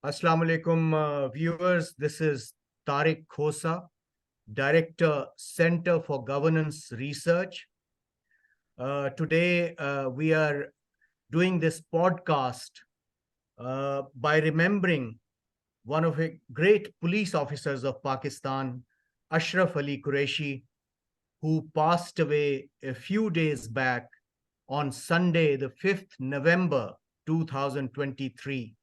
Assalamu alaikum, viewers. This is Tariq Khosa, Director, Center for Governance Research. Today, we are doing this podcast by remembering one of the great police officers of Pakistan, Ashraf Ali Qureshi, who passed away a few days back on Sunday, the 5th November 2023.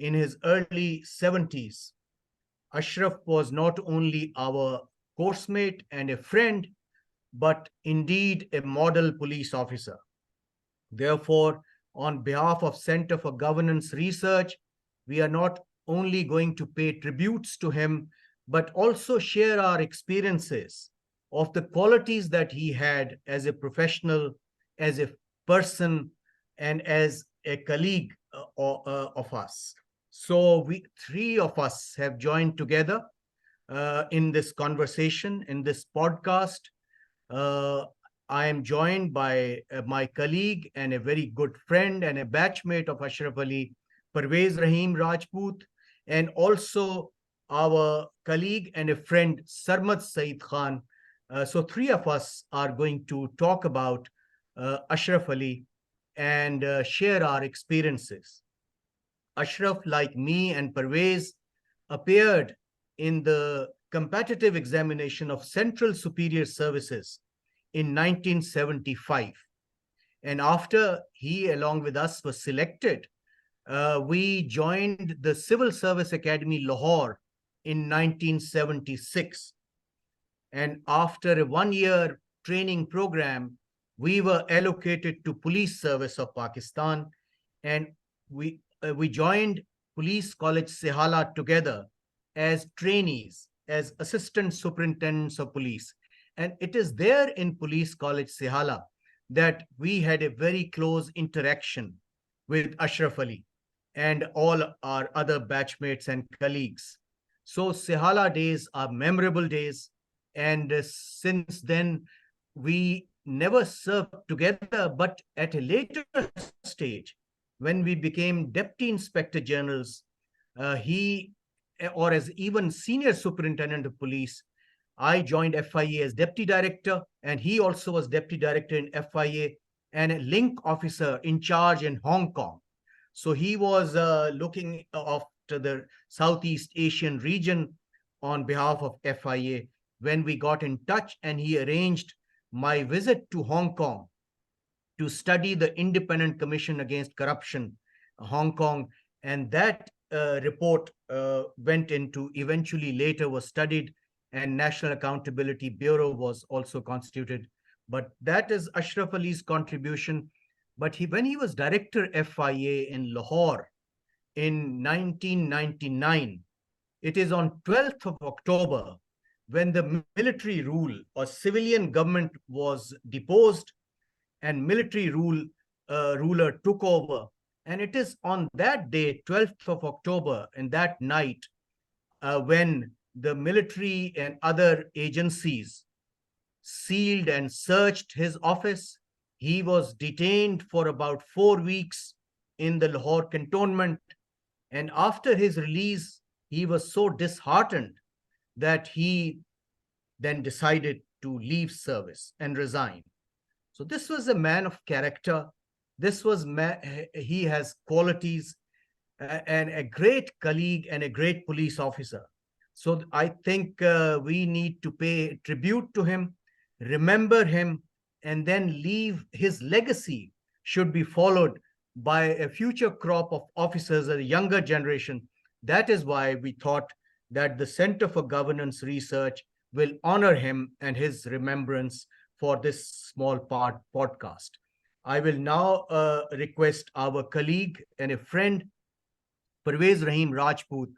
In his early 70s, Ashraf was not only our coursemate and a friend, but indeed a model police officer. Therefore, on behalf of Center for Governance Research, we are not only going to pay tributes to him, but also share our experiences of the qualities that he had as a professional, as a person, and as a colleague of us. So we three of us have joined together in this conversation, in this podcast. Uh, I am joined by my colleague and a very good friend and a batchmate of Ashraf Ali, Parvez Rahim Rajput, and also our colleague and a friend, Sarmad Saeed Khan. So three of us are going to talk about Ashraf Ali and share our experiences. Ashraf, like me and Parvez, appeared in the competitive examination of Central Superior Services in 1975. And after he, along with us, was selected, we joined the Civil Service Academy Lahore in 1976. And after a one-year training program, we were allocated to Police Service of Pakistan, and we joined Police College Sehala together as trainees, as assistant superintendents of police. And it is there in Police College Sehala that we had a very close interaction with Ashraf Ali and all our other batchmates and colleagues. So Sehala days are memorable days. And since then, we never served together, but at a later stage, when we became Deputy Inspector Generals, or as even Senior Superintendent of Police, I joined FIA as Deputy Director, and he also was Deputy Director in FIA and a link officer in charge in Hong Kong. So he was looking after the Southeast Asian region on behalf of FIA when we got in touch, and he arranged my visit to Hong Kong to study the Independent Commission Against Corruption, Hong Kong. And that report went into, eventually later was studied, and National Accountability Bureau was also constituted. But that is Ashraf Ali's contribution. But when he was Director FIA in Lahore in 1999, it is on 12th of October when the military rule or civilian government was deposed and military ruler took over. And it is on that day, 12th of October, in that night, when the military and other agencies sealed and searched his office. He was detained for about 4 weeks in the Lahore cantonment. And after his release, he was so disheartened that he then decided to leave service and resign. So this was a man of character. He has qualities and a great colleague and a great police officer. So I think we need to pay tribute to him, remember him, and then leave his legacy should be followed by a future crop of officers, a younger generation. That is why we thought that the Center for Governance Research will honor him and his remembrance for this small podcast. I will now request our colleague and a friend, Parvez Rahim Rajput,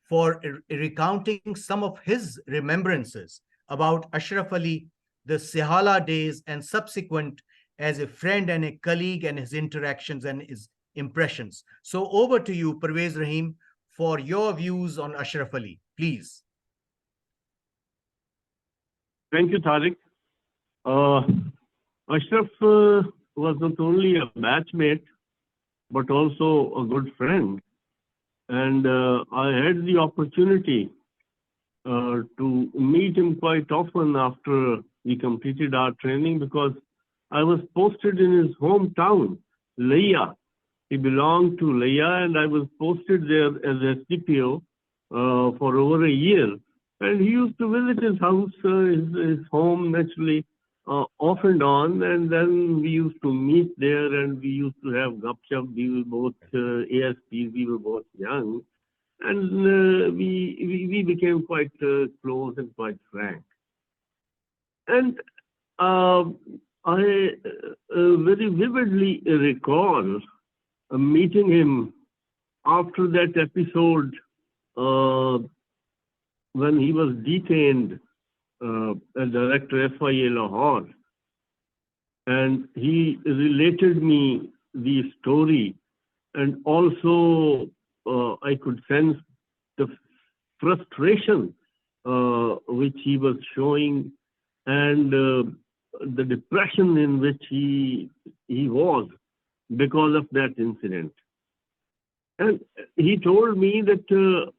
for recounting some of his remembrances about Ashraf Ali, the Sehala days, and subsequent as a friend and a colleague, and his interactions and his impressions. So over to you, Parvez Rahim, for your views on Ashraf Ali, please. Thank you, Tariq. Ashraf was not only a batchmate, but also a good friend. And I had the opportunity to meet him quite often after we completed our training because I was posted in his hometown, Laya. He belonged to Laya, and I was posted there as SDPO for over a year. And he used to visit his house, his home naturally, off and on. And then we used to meet there and we used to have gupshup. We were both ASPs, we were both young. And we became quite close and quite frank. And I very vividly recall meeting him after that episode when he was detained as Director FIA Lahore. And he related me the story, and also I could sense the frustration which he was showing, and the depression in which he was because of that incident. And he told me that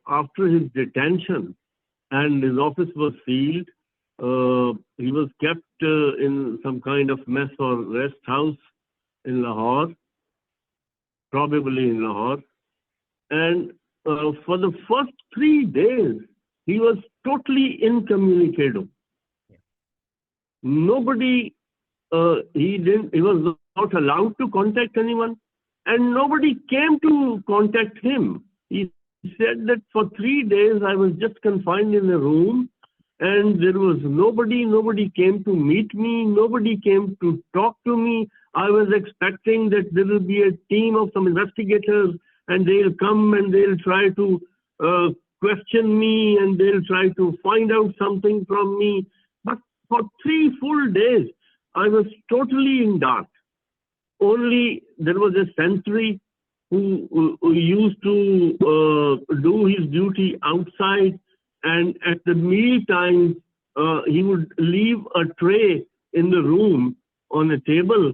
after his detention and his office was sealed, he was kept in some kind of mess or rest house in Lahore, probably in Lahore. And for the first 3 days, he was totally incommunicado. Nobody, he was not allowed to contact anyone, and nobody came to contact him. He said that for 3 days I was just confined in a room, and there was nobody came to meet me, nobody came to talk to me. I was expecting that there will be a team of some investigators, and they'll come and they'll try to question me, and they'll try to find out something from me. But for 3 full days, I was totally in dark. Only there was a sentry who used to do his duty outside, and at the meal time, he would leave a tray in the room on a table,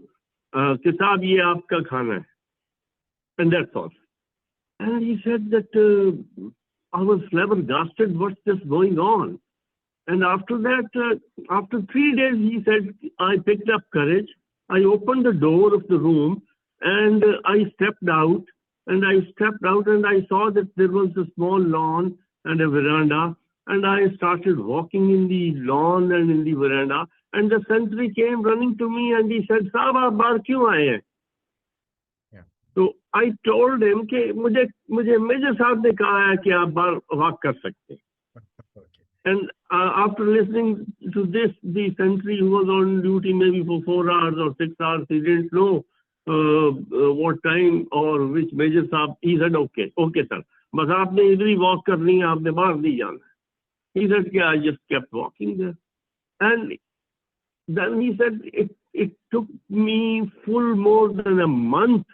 "Kitab ye aapka khana hai," and that's all. And he said that I was flabbergasted, what's this going on? And after that, after 3 days, he said, I picked up courage. I opened the door of the room and I stepped out. And I saw that there was a small lawn and a veranda. And I started walking in the lawn and in the veranda. And the sentry came running to me and he said, "Saab, aap baar kyun aaye hain?" So I told him कि मुझे major साहब ने कहा है कि आप बाहर walk कर सकते हैं. And after listening to this, the sentry who was on duty maybe for 4 hours or 6 hours, he didn't know what time or which major साहब. He said, okay sir, बस आपने इधर ही वॉक करनी है, आपने बाहर नहीं जाना. He said, I just kept walking there. And then he said, it took me full more than a month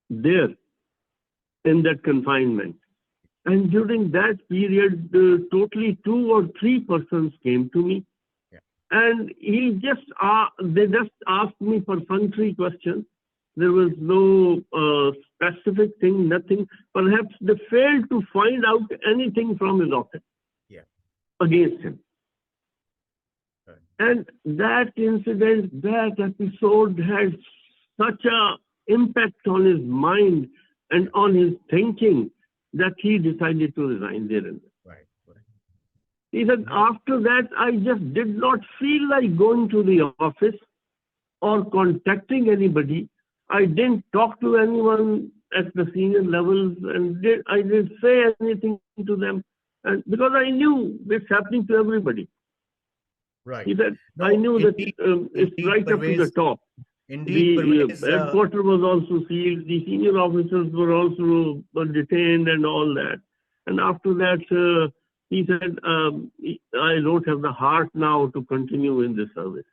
there in that confinement. And during that period, totally 2 or 3 persons came to me. Yeah. And they just asked me perfunctory questions. There was no specific thing, nothing. Perhaps they failed to find out anything from his office against him. Right. And that incident, that episode had such an impact on his mind and on his thinking that he decided to resign there and then. Right. He said, after that, I just did not feel like going to the office or contacting anybody. I didn't talk to anyone at the senior levels, and I didn't say anything to them, and because I knew it's happening to everybody. Right. He said, no, I knew that it's right up to the top. Indeed, the headquarters was also sealed. The senior officers were also detained and all that. And after that, he said, I don't have the heart now to continue in this service.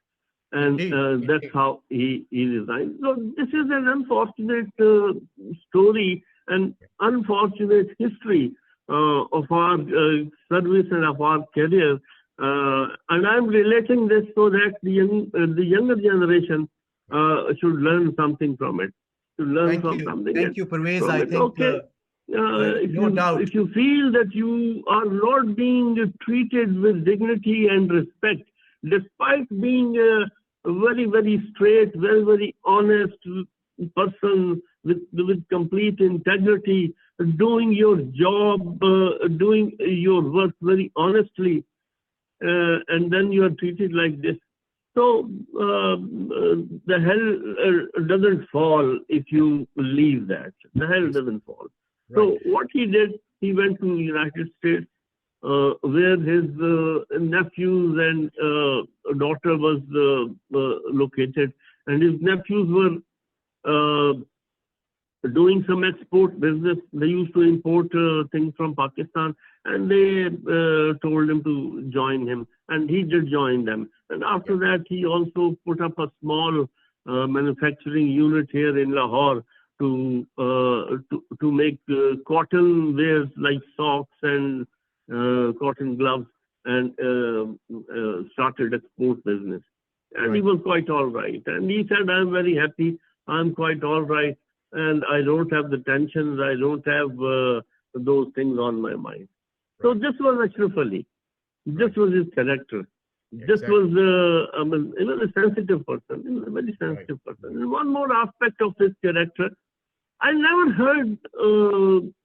And that's how he resigned. So this is an unfortunate story and unfortunate history of our service and of our career. And I'm relating this so that the younger generation should learn something from it. To learn from something. Thank you, Pervez. I think No doubt. If you feel that you are not being treated with dignity and respect, despite being a very, very straight, very, very honest person with complete integrity, doing your job, doing your work very honestly, and then you are treated like this. So the hell doesn't fall if you leave that. The hell doesn't fall. So Right. what he did, he went to United States, where his nephews and daughter was located, and his nephews were doing some export business. They used to import things from Pakistan, and they told him to join him, and he did join them. And after that, he also put up a small manufacturing unit here in Lahore to make cotton wares like socks and cotton gloves, and started export business. And he was quite all right. And he said, "I'm very happy. I'm quite all right. And I don't have the tensions. I don't have those things on my mind." So this was Ashraf Ali. This was his character. This was a sensitive person. He was a very sensitive person. And one more aspect of his character, I never heard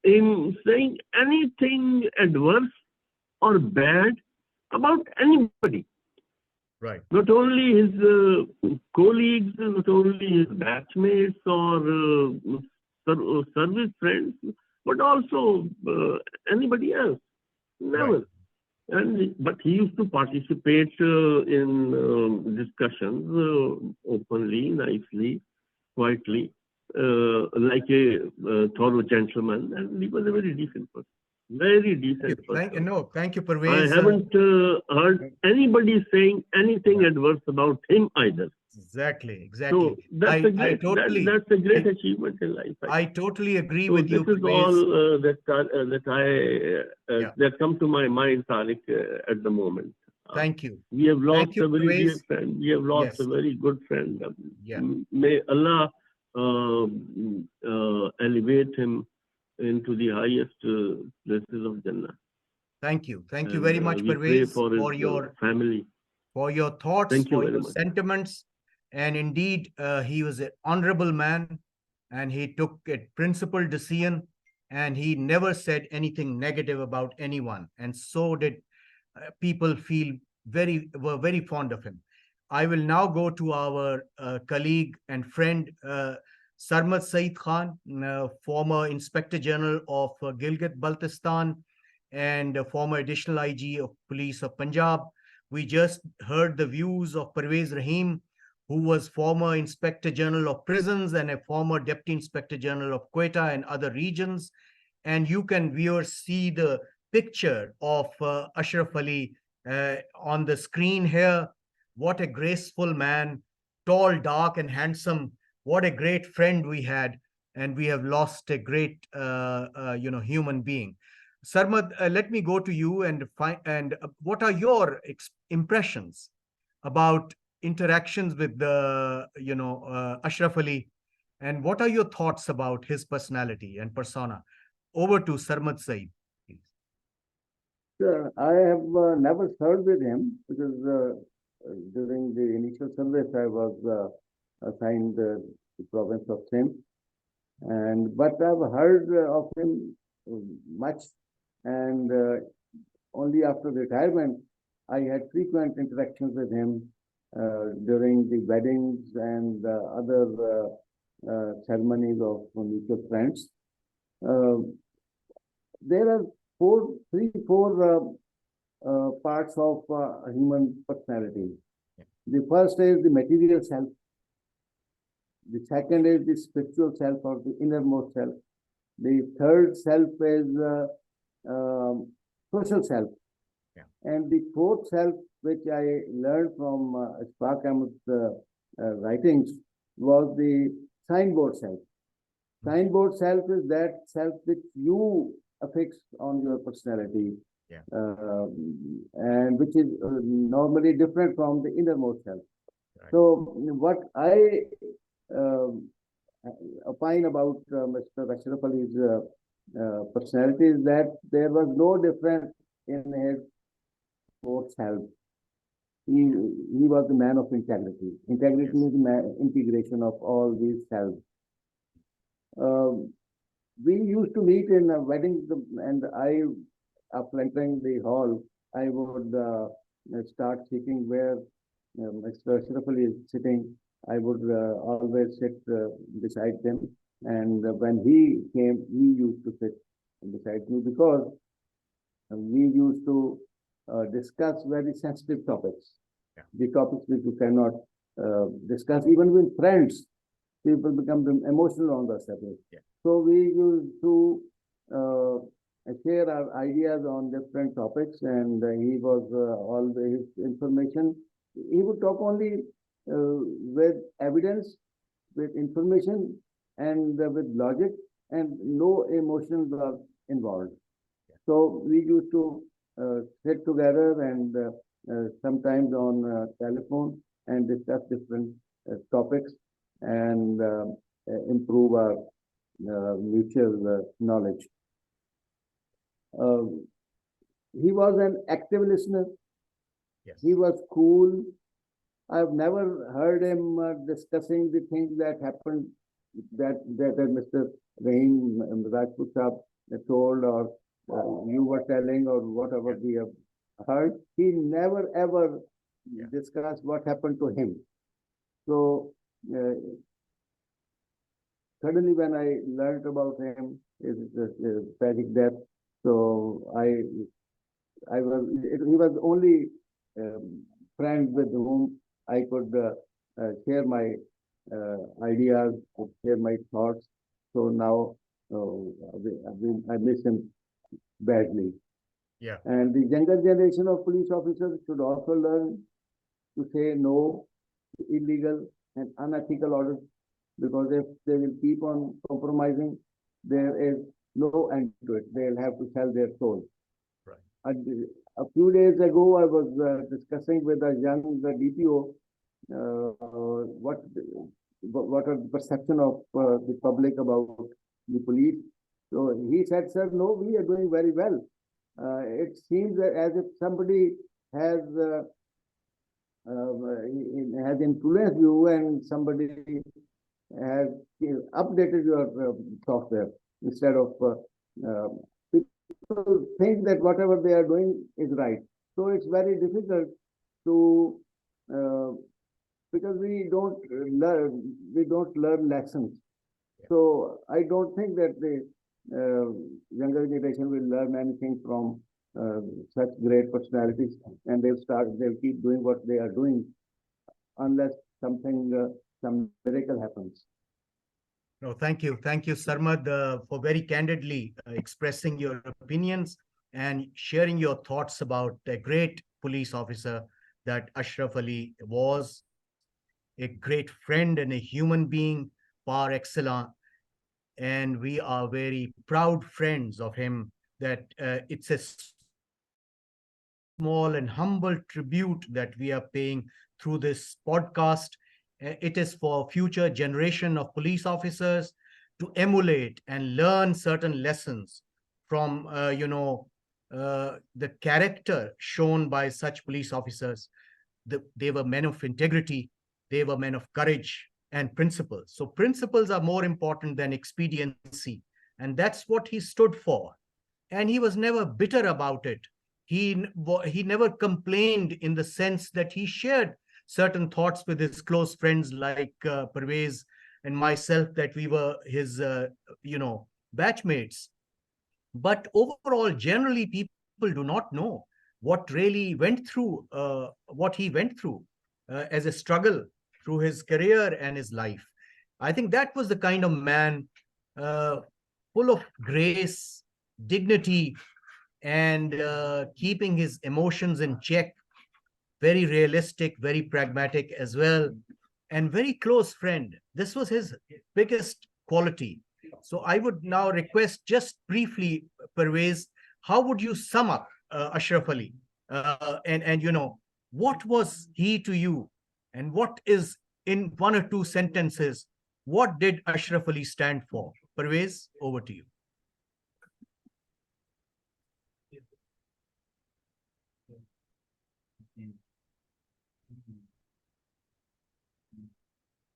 him saying anything adverse or bad about anybody. Right. Not only his colleagues, not only his batchmates or service friends, but also anybody else. Never. Right. But he used to participate in discussions openly, nicely, quietly, like a thorough gentleman, and he was a very decent person. Very decent person. Thank you, I Pervez. haven't heard anybody saying anything adverse about him either. Exactly. So that's a great achievement in life. I totally agree So with you, this is Pervez. all that come to my mind, Tariq, at the moment. Thank you. We have lost you, a very Pervez. dear friend. We have lost a very good friend. Yeah. May Allah elevate him into the highest places of Jannah. Thank you. Thank you very much, we pray Pervez, for your family. for your thoughts, Thank you for very your much. sentiments. And indeed, he was an honorable man, and he took a principled decision, and he never said anything negative about anyone. And so did people were very fond of him. I will now go to our colleague and friend, Sarmat Saeed Khan, former Inspector General of Gilgit-Baltistan and former Additional IG of Police of Punjab. We just heard the views of Pervez Rahim, who was former Inspector General of Prisons and a former Deputy Inspector General of Quetta and other regions. And you can, viewers, see the picture of Ashraf Ali on the screen here. What a graceful man, tall, dark, and handsome. What a great friend we had, and we have lost a great, human being. Sarmad, let me go to you and what are your impressions about interactions with the, Ashraf Ali, and what are your thoughts about his personality and persona? Over to Sarmad Saeed, please. Sure. I have never served with him because during the initial service I was assigned the province of Sindh, but I've heard of him much, and only after retirement I had frequent interactions with him during the weddings and other ceremonies of mutual friends. There are three, four parts of human personality. The first is the material self. The second is the spiritual self, or the innermost self. The third self is social self. Yeah. And the fourth self, which I learned from Ashraf Ali's writings, was the signboard self. Signboard self is that self which you affix on your personality, and which is normally different from the innermost self. Right. So what I opine about Mr. Ashraf Ali's personality is that there was no difference in his sports help. He was a man of integrity. Integrity Yes. is integration of all these selves. We used to meet in a wedding, and after entering the hall, I would start seeking where Mr. Ashraf Ali is sitting. I would always sit beside him, and when he came, he used to sit beside me because we used to discuss very sensitive topics, Yeah. the topics which you cannot discuss even with friends. People become emotional on the subject. Yeah. So we used to uh, share our ideas on different topics, and he was all his information. He would talk only with evidence, with information, and with logic, and no emotions are involved. So we used to sit together and sometimes on telephone and discuss different topics and improve our mutual knowledge. Um, he was an active listener. Yes. He was cool. I've never heard him discussing the things that happened that Mr. Rahim Rajput Saab told, or you were telling, or whatever we have heard. He never ever discussed what happened to him. So uh, suddenly, when I learned about him, his tragic death, so he was only friend with whom I could share my ideas, share my thoughts. So now I miss him badly. Yeah. And the younger generation of police officers should also learn to say no to illegal and unethical orders, because if they will keep on compromising, there is no end to it. They'll have to sell their soul. Right. A few days ago, I was discussing with a young DPO what are the perception of the public about the police. So he said, "Sir, no, we are doing very well. It seems as if somebody has influenced you and somebody has updated your software instead of people think that whatever they are doing is right. So it's very difficult to uh, because we don't learn lessons. So I don't think that the younger generation will learn anything from such great personalities, and they'll keep doing what they are doing unless some miracle happens. No, thank you. Thank you, Sarmad, for very candidly expressing your opinions and sharing your thoughts about a great police officer that Ashraf Ali was, a great friend and a human being par excellence. And we are very proud friends of him, that it's a small and humble tribute that we are paying through this podcast. It is for future generation of police officers to emulate and learn certain lessons from the character shown by such police officers. They were men of integrity, they were men of courage and principles. So principles are more important than expediency, and that's what he stood for. And he was never bitter about it. He never complained, in the sense that he shared certain thoughts with his close friends like Parvez and myself, that we were his batchmates. But overall, generally, people do not know what really went through, what he went through as a struggle through his career and his life. I think that was the kind of man, uh, full of grace, dignity, and keeping his emotions in check, very realistic, very pragmatic as well, and very close friend. This was his biggest quality. So I would now request, just briefly, Parvez, how would you sum up Ashraf Ali? And what was he to you? And what is, in one or two sentences, what did Ashraf Ali stand for? Parvez, over to you.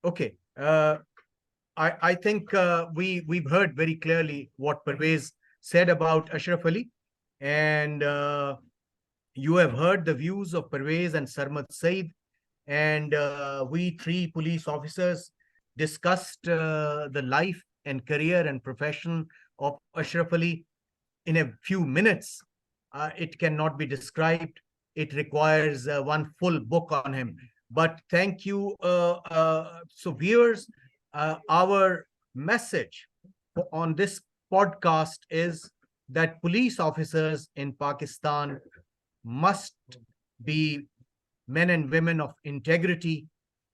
Okay. I think we've heard very clearly what Parvez said about Ashraf Ali, and you have heard the views of Parvez and Sarmad Said, and we three police officers discussed the life and career and profession of Ashraf Ali in a few minutes. It cannot be described. It requires one full book on him. But thank you. So viewers, our message on this podcast is that police officers in Pakistan must be men and women of integrity,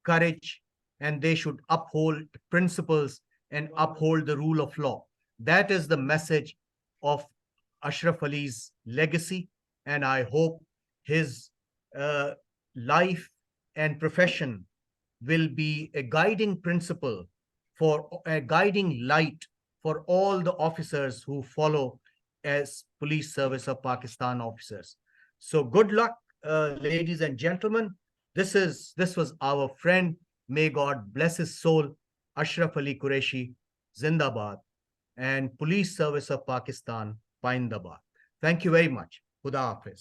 courage, and they should uphold principles and uphold the rule of law. That is the message of Ashraf Ali's legacy, and I hope his uh, life and profession will be a guiding principle, for a guiding light for all the officers who follow as Police Service of Pakistan officers. So good luck, ladies and gentlemen. This was our friend. May God bless his soul, Ashraf Ali Qureshi, Zindabad, and Police Service of Pakistan, Paindabad. Thank you very much. Khuda Hafiz.